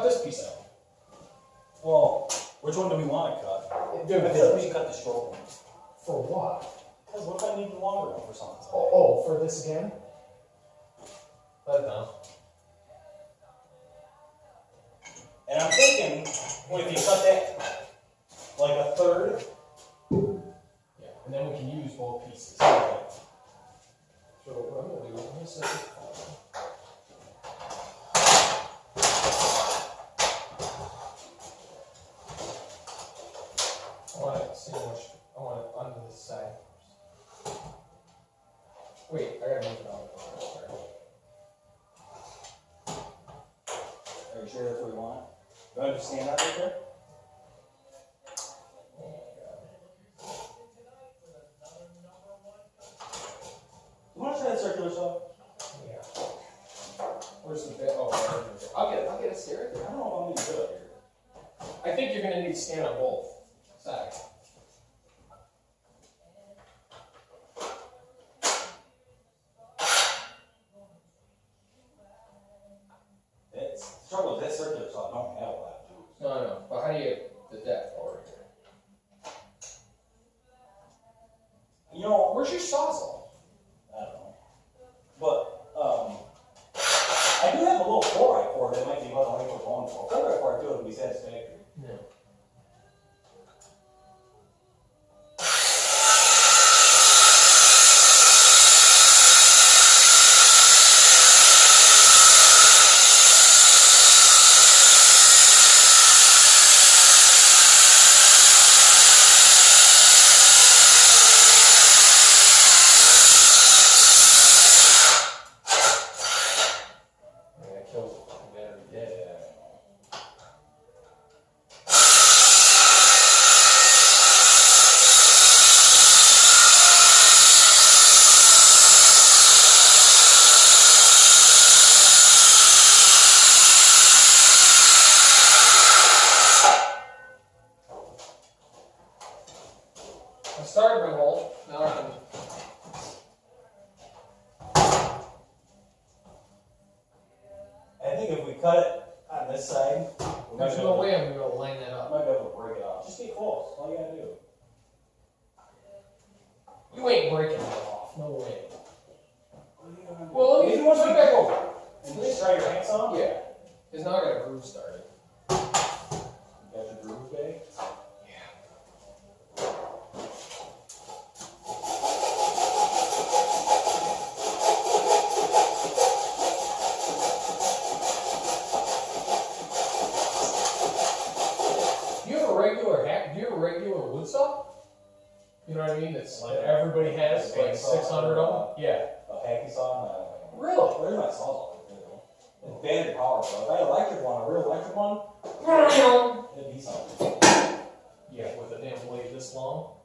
Cut this piece out. Well, which one do we want to cut? Dude, I feel like we should cut the short one. for what? Because what if I need the longer one for something? Oh, for this again? Let it down. And I'm thinking, well, if you cut that like a third, Yeah, and then we can use both pieces. So what I'm gonna do is I'm gonna set this down. I want to see how much I want it on this side first. Wait, I gotta move it out. Sorry. are you sure that's what we want? Do I have to stand out right there? Oh my You want to try that circular saw? god. Yeah. Where's the bit? Oh, right there. I'll get a stair right I there. don't know if I'm going to do it here. I think you're gonna need to stand on both sides. It's the trouble with that circular saw. I don't have a lot of juice. No, but how do you get the depth over here? You know, Where's your sawzall? I don't know. But I do have a little 4x4 that might be what I'm going for. 4x4 I feel would be satisfactory. No. That kills the battery dead. I started my hole. Now I can. I think if we cut it on this side, we might There's be no able to- way I'm gonna be able to line that up. might be able to break it off. Just get close. All you gotta do. You ain't breaking that off. No way. What are you gonna do? Well, let me If you want turn to back over. and just try your hands on, Yeah. Because now I got a groove started. you got the groove bag. Do you have a regular hack? Do you have a regular wood saw? You know what I mean? That's Like that everybody has, like like saw 600 of them. Yeah. A hacky saw. Really? Well, there's my saw. It's banded power, bro. If I had an electric one, a real electric one, it'd be something. Yeah, with a damn blade this long.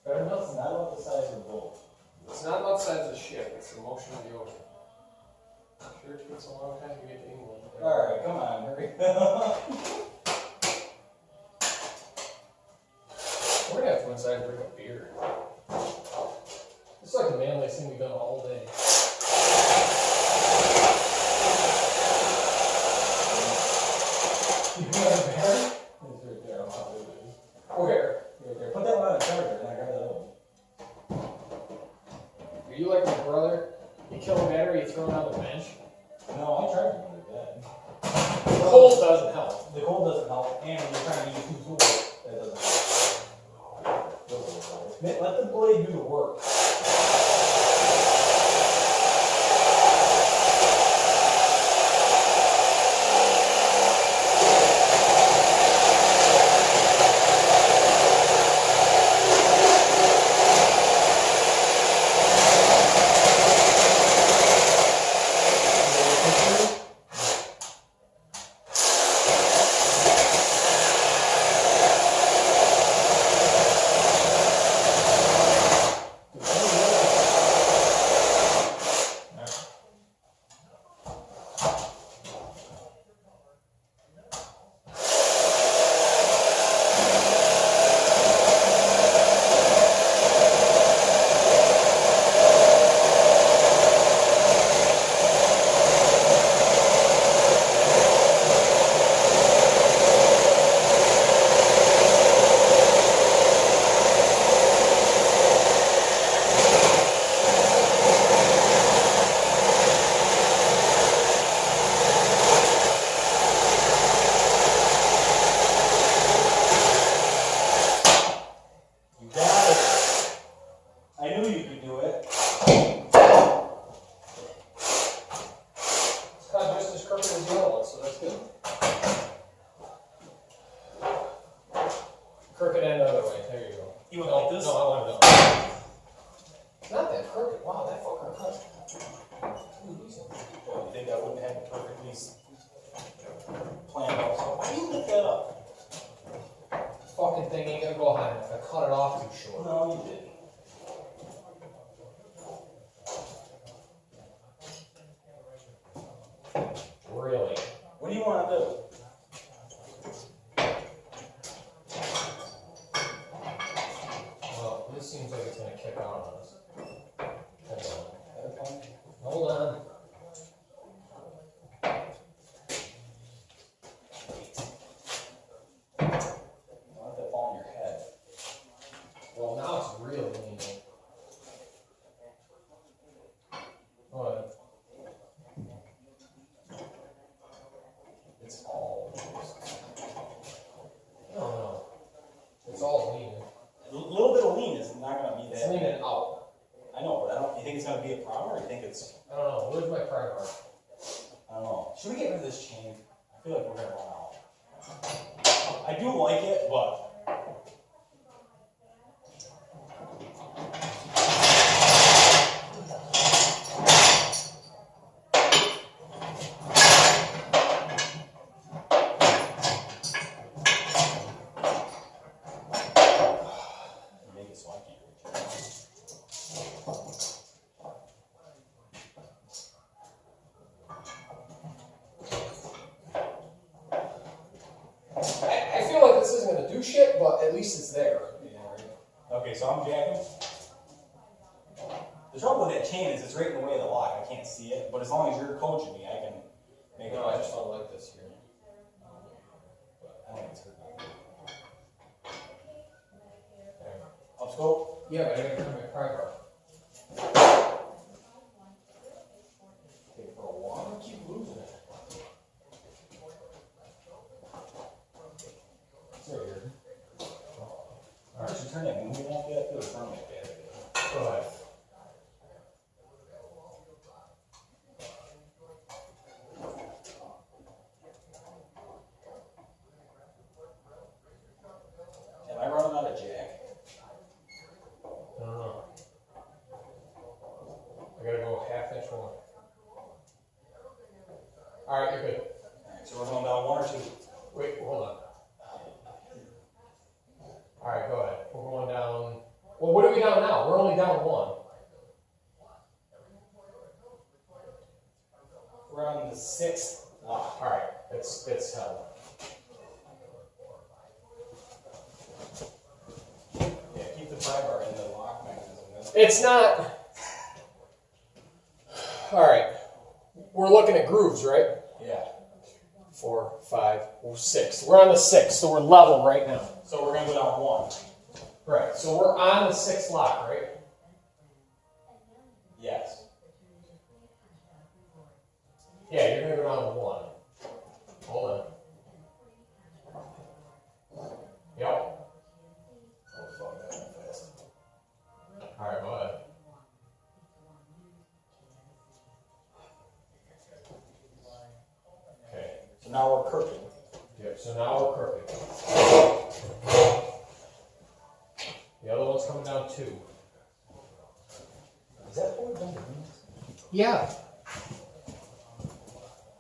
Better It's enough. not about the size of the bolt. It's not about the size of the ship, it's the motion of the ocean. Sure, it takes a long time to get to England. Alright, come on, hurry. We're gonna have to inside and bring a beer. It's like the manliest thing we've done all day. You got a battery? It's right there. I'll probably do it. Where? Right there. Put that one on a charger and I grab that other one. Are you like my brother? You kill a battery, you throw it on the bench. No, I charge it when they're dead. The cold doesn't help. The cold doesn't help, and when you're trying to use two tools, that doesn't help. Let the blade do the work. fucking thing ain't gonna go high enough. I cut it off too short. No, you didn't. Really? What do you want to do? Well, this seems like it's gonna kick out on us. Hold on. Okay. Hold on. Don't let that fall on your head. Well, now it's really leaning. What? It's all. I don't know. It's all leaning. A little bit of lean is not going to be It's that. leaning out. I know, but I don't. You think it's going to be a problem, or you think it's? I don't know. Where's my pry bar? I don't know. Should we get rid of this chain? I feel like we're going to run out. I do like it, but. Make it so I can't reach it. I feel like this isn't gonna do shit, but at least it's there. Yeah, right. Okay, so I'm jacking. The trouble with that chain is it's right in the way of the lock. I can't see it, but as long as you're coaching me, I can make it. No, I just don't like this here. I don't think it's hurt. There. Up scope. Yeah, but I gotta turn my pry bar. Take it for a while. Keep losing it. It's right here. Alright, so turn it. We won't get to the front like that. Go ahead. Am I running out of jack? I don't know. I gotta go half inch more. Alright, you're good. Alright, so we're going down 1 or 2. Wait, hold on. Alright, go ahead. We're going down. Well, what are we down now? We're only down 1. We're on the 6th lock. Alright, it's held. Yeah, keep the pry bar in the lock mechanism. It's not. Alright. We're looking at grooves, right? Yeah. 4, 5, 6. We're on the 6, so we're level right now. So we're going to go down 1. Right, so we're on the 6th lock, right? Yes. Yeah, you're gonna go down to 1. Hold on. Yep. Oh, fuck, that went fast. Alright, go ahead. Okay. So now we're crooked. Yep, so now we're perfect. The other one's coming down 2. Is that what we've done to me? Yeah.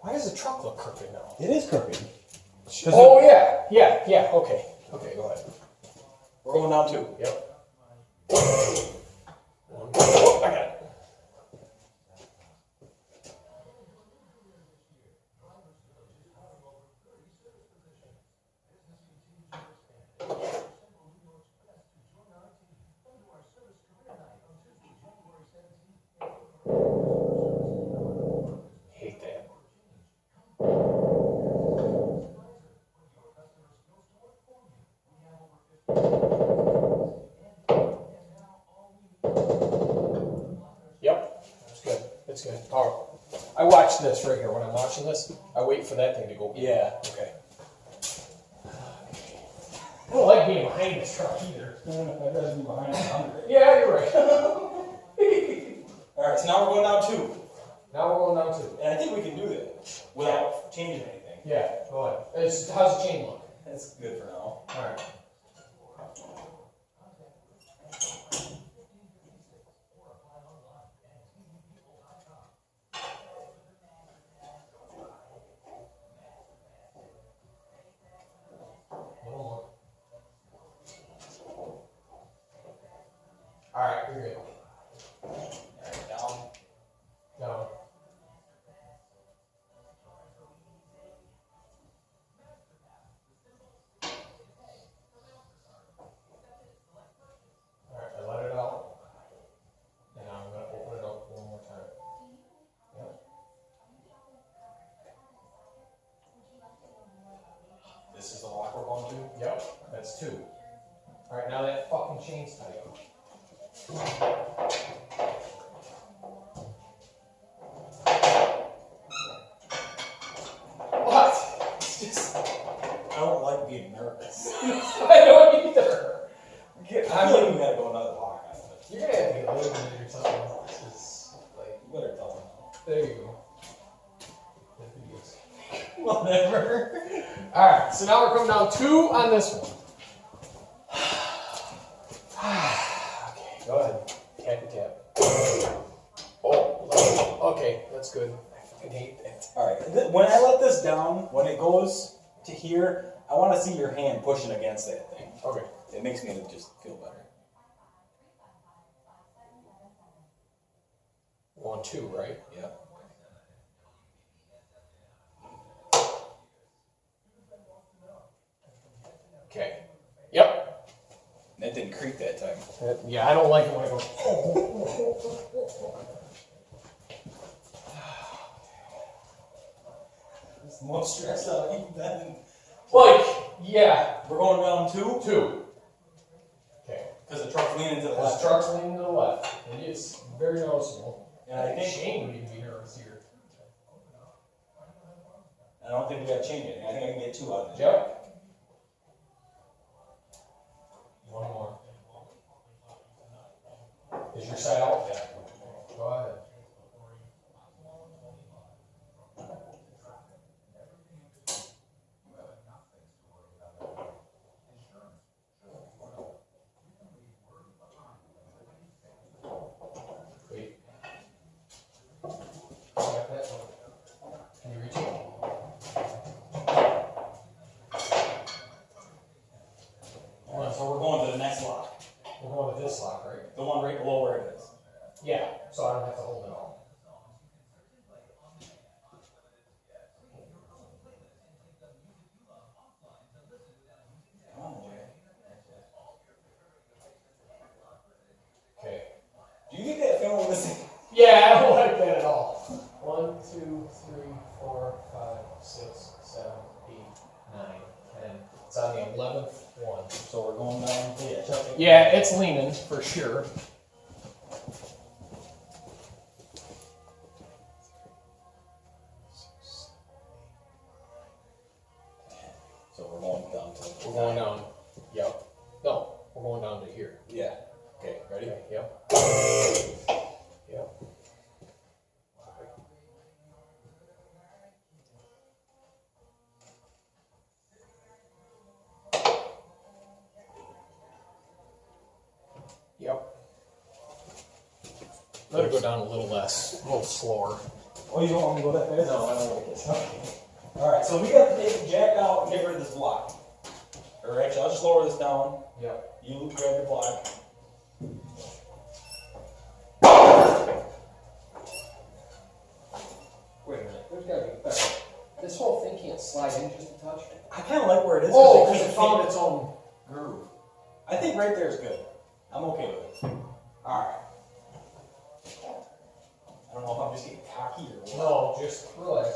Why does the truck look crooked now? It is crooked. Oh, yeah, okay. Okay, go ahead. We're going down 2. Yep. Oh, I got it. Hate that. Yep, that's good. That's good. All right. I watch this right here. When I'm watching this, I wait for that thing to go. Yeah. Okay. I don't like being behind this truck either. I'd rather be behind 100. Yeah, you're right. Alright, so now we're going down 2. Now we're going down 2. And I think we can do that without changing anything. Yeah, go ahead. How's the chain look? That's good for now. All right. This is the lock we're going to? Yep, that's 2. Alright, now that fucking chain's tight. What? It's just... I don't like being nervous. I don't either. I feel like we gotta go another lock out of it. You're gonna have to get eliminated or something. This is like... You better tell them There you go. Whatever. Alright, so now we're coming down 2 on this one. Okay, go ahead. Tap your tap. Oh, okay, that's good. I fucking hate that. Alright, when I let this down, when it goes to here, I want to see your hand pushing against that thing. Okay. It makes me just feel better. 1, 2, right? Yeah. Okay. Yep. That didn't creak that time. Yeah, I don't like it when it goes. It's the most stressed out you've been. Like, yeah. We're going down 2? 2. Okay. Because the truck's leaning to the This left. truck's leaning to the left. It is very noticeable. And I think Shane would even be nervous here. I don't think we gotta change it. I think I can get 2 out of it. Yep. 1 more. Is your side out? Yeah. Go ahead. Wait. Got that? Can you reach it? Alright, so we're going to the next lock. We're going with this lock, right? The one right below where it is. Yeah, so I don't have to hold it all. Come on, Jay. Okay. Do you get that feeling when this Yeah, I don't like that at all. 1, 2, 3, 4, 5, 6, 7, 8, 9, 10. It's on the 11th one. So we're going down. Yeah, check it. Yeah, it's leaning for sure. So we're going down to. We're going down. Yep. No, we're going down to here. Yeah. Okay, ready? Okay, yep. Yep. Yep. Let it go down a little less, a little slower. Oh, you don't want me to go that fast? No, I don't like this. Alright, so we got to take the jack out and get rid of this block. Or actually, I'll just lower this down. Yep. You grab the block. Wait a minute, there's gotta be a better. This whole thing can't slide in just a touch. I kind of like where it is. Oh, it because can't it found fit. its own. Groove. I think right there is good. I'm okay with it. Alright. I don't know if I'm just getting cocky or what. No, just relax.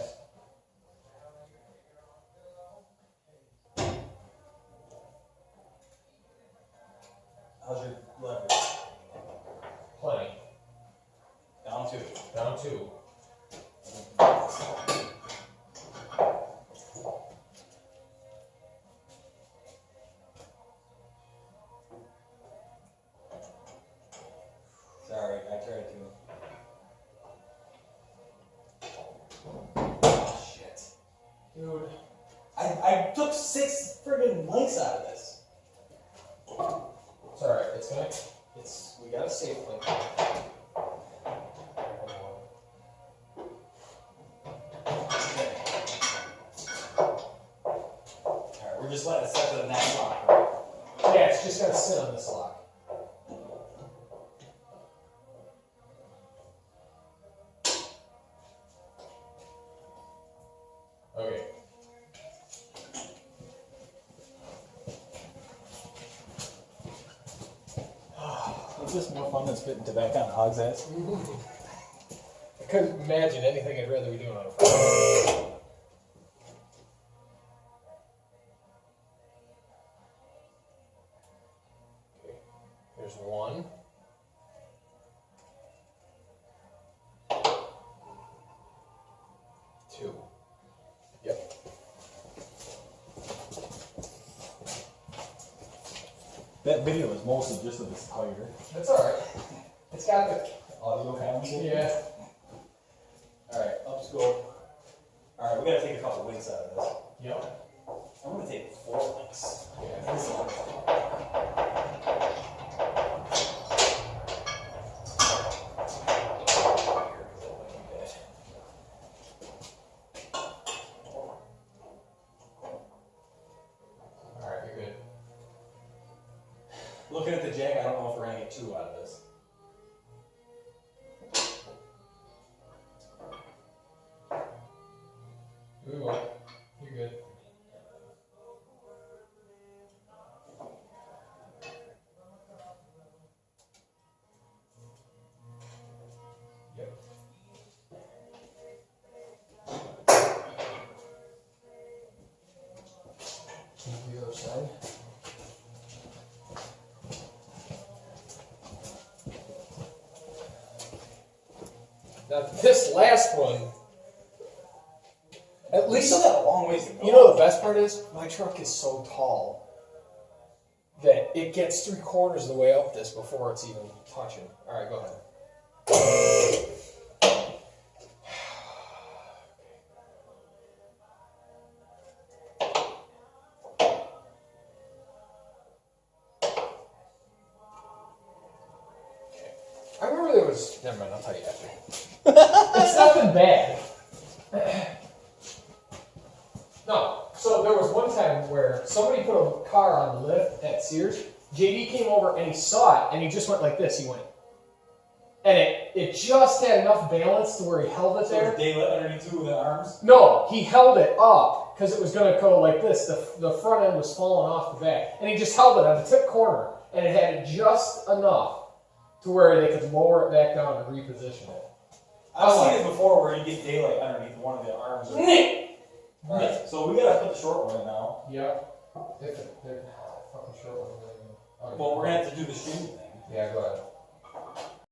How's your leverage? Plenty. Down 2. Down 2. Sorry, I tried to. Shit. Dude. I took 6 friggin' links out of this. It's alright, we got it safely. Alright, we're just letting it set to the next lock, right? Yeah, it's just gotta sit on this lock. Okay. Is this more fun than spitting tobacco on Hog's ass? I couldn't imagine anything I'd rather be doing on a Friday. There's one. Two. Yep. That video is mostly just of the spider. That's alright. It's got the. Audio cams. Yeah. Alright, up scope. Alright, we gotta take a couple winks out of this. Yep. I'm gonna take 4 winks. Yeah. Alright, you're good. Looking at the jag, I don't know if we're gonna get 2 out of this. Ooh, you're good. Yep. The other side. Now this last one, at We least still got a long ways to go. you know the best part is my truck is so tall that it gets 3/4 of the way up this before it's even touching. All right, go ahead. I remember there was. Never mind. I'll tell you after. It's nothing bad. No. So there was one time where somebody put a car on the lift at Sears. JD came over and he saw it and he just went like this. He went. And it just had enough balance to where he held it So there. is daylight underneath 2 of the arms? No, he held it up because it was going to go like this. The front end was falling off the back. And he just held it on the tip corner. And it had just enough to where they could lower it back down and reposition it. I've seen it before where you get daylight underneath one of the arms. Alright, so we gotta put the short one in now. Yep. They're fucking short one. Well, we're gonna have to do the stream thing. Yeah, go ahead.